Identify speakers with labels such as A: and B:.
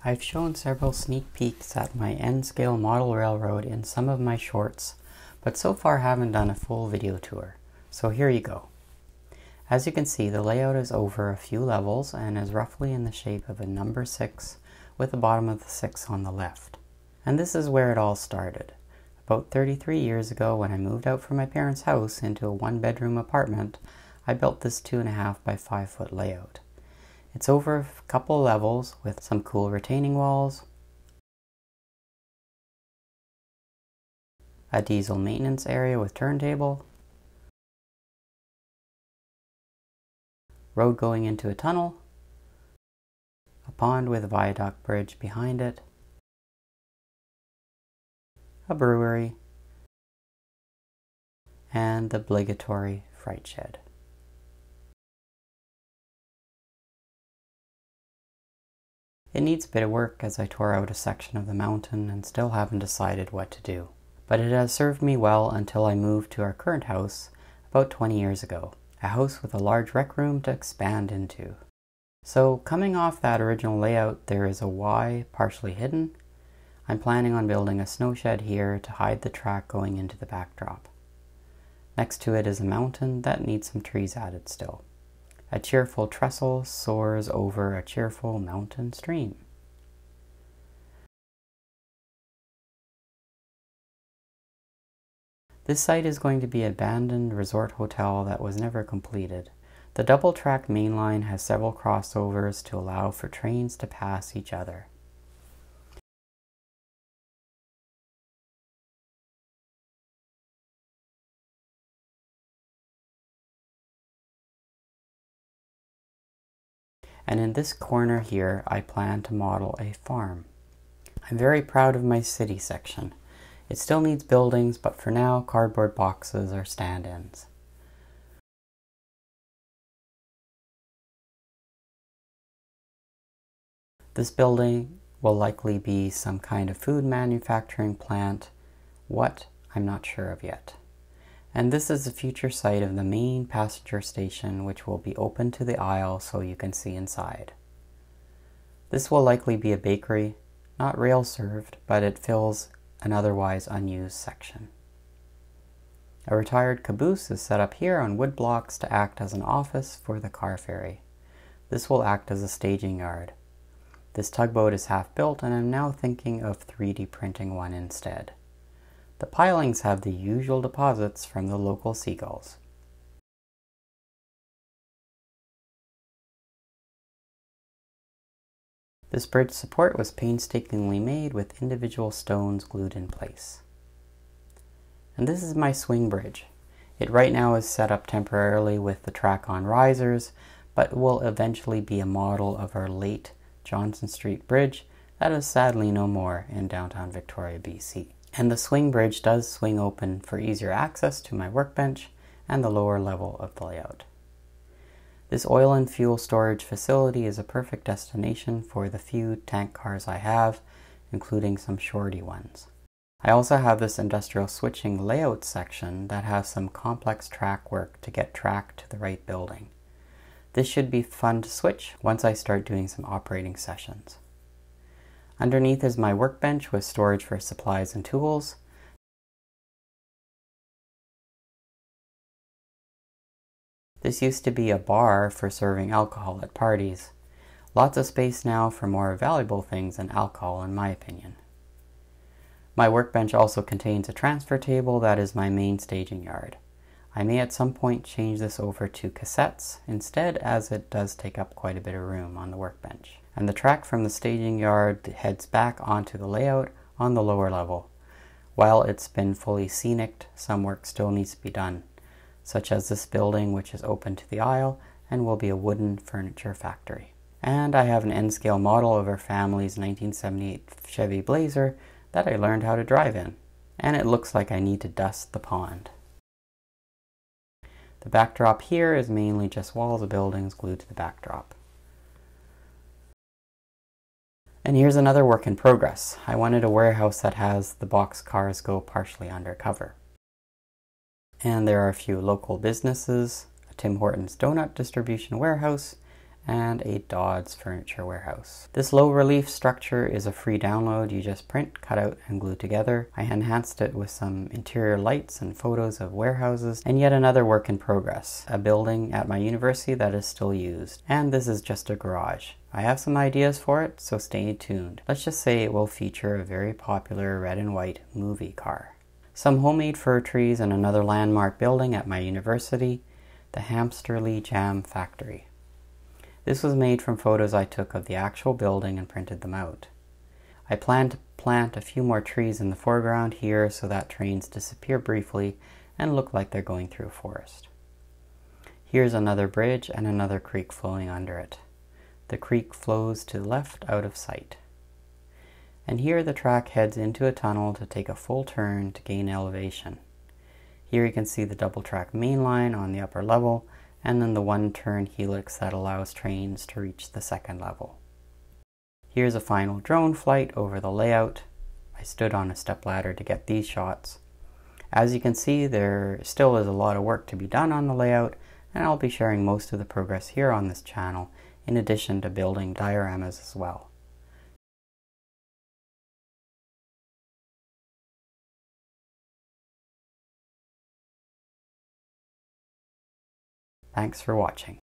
A: I've shown several sneak peeks at my N-scale model railroad in some of my shorts, but so far haven't done a full video tour, so here you go. As you can see, the layout is over a few levels and is roughly in the shape of a number 6 with the bottom of the 6 on the left. And this is where it all started. About 33 years ago, when I moved out from my parents' house into a one-bedroom apartment, I built this 2.5 by 5 foot layout. It's over a couple levels with some cool retaining walls, a diesel maintenance area with turntable, road going into a tunnel, a pond with a viaduct bridge behind it, a brewery, and the obligatory freight shed. It needs a bit of work as I tore out a section of the mountain and still haven't decided what to do. But it has served me well until I moved to our current house about 20 years ago. A house with a large rec room to expand into. So coming off that original layout, there is a Y partially hidden. I'm planning on building a snow shed here to hide the track going into the backdrop. Next to it is a mountain that needs some trees added still. A cheerful trestle soars over a cheerful mountain stream. This site is going to be an abandoned resort hotel that was never completed. The double-track main line has several crossovers to allow for trains to pass each other. And in this corner here, I plan to model a farm. I'm very proud of my city section. It still needs buildings, but for now, cardboard boxes are stand-ins. This building will likely be some kind of food manufacturing plant. What? I'm not sure of yet. And this is the future site of the main passenger station, which will be open to the aisle so you can see inside. This will likely be a bakery, not rail served, but it fills an otherwise unused section. A retired caboose is set up here on wood blocks to act as an office for the car ferry. This will act as a staging yard. This tugboat is half built and I'm now thinking of 3D printing one instead. The pilings have the usual deposits from the local seagulls. This bridge support was painstakingly made with individual stones glued in place. And this is my swing bridge. It right now is set up temporarily with the track on risers, but will eventually be a model of our late Johnson Street Bridge that is sadly no more in downtown Victoria, BC. And the swing bridge does swing open for easier access to my workbench and the lower level of the layout. This oil and fuel storage facility is a perfect destination for the few tank cars I have, including some shorty ones. I also have this industrial switching layout section that has some complex track work to get track to the right building. This should be fun to switch once I start doing some operating sessions. Underneath is my workbench with storage for supplies and tools. This used to be a bar for serving alcohol at parties. Lots of space now for more valuable things than alcohol, in my opinion. My workbench also contains a transfer table that is my main staging yard. I may at some point change this over to cassettes instead, as it does take up quite a bit of room on the workbench. And the track from the staging yard heads back onto the layout on the lower level. While it's been fully scenicked, some work still needs to be done, such as this building, which is open to the aisle and will be a wooden furniture factory. And I have an N-scale model of our family's 1978 Chevy Blazer that I learned how to drive in. And it looks like I need to dust the pond. The backdrop here is mainly just walls of buildings glued to the backdrop. And here's another work in progress. I wanted a warehouse that has the box cars go partially undercover. And there are a few local businesses, a Tim Hortons donut distribution warehouse, and a Dodds furniture warehouse. This low relief structure is a free download. You just print, cut out, and glue together. I enhanced it with some interior lights and photos of warehouses, and yet another work in progress, a building at my university that is still used. And this is just a garage. I have some ideas for it, so stay tuned. Let's just say it will feature a very popular red and white movie car. Some homemade fir trees and another landmark building at my university, the Hamsterley Jam Factory. This was made from photos I took of the actual building and printed them out. I plan to plant a few more trees in the foreground here so that trains disappear briefly and look like they're going through a forest. Here's another bridge and another creek flowing under it. The creek flows to the left out of sight. And here the track heads into a tunnel to take a full turn to gain elevation. Here you can see the double track main line on the upper level, and then the one-turn helix that allows trains to reach the second level. Here's a final drone flight over the layout. I stood on a stepladder to get these shots. As you can see, there still is a lot of work to be done on the layout, and I'll be sharing most of the progress here on this channel, in addition to building dioramas as well. Thanks for watching.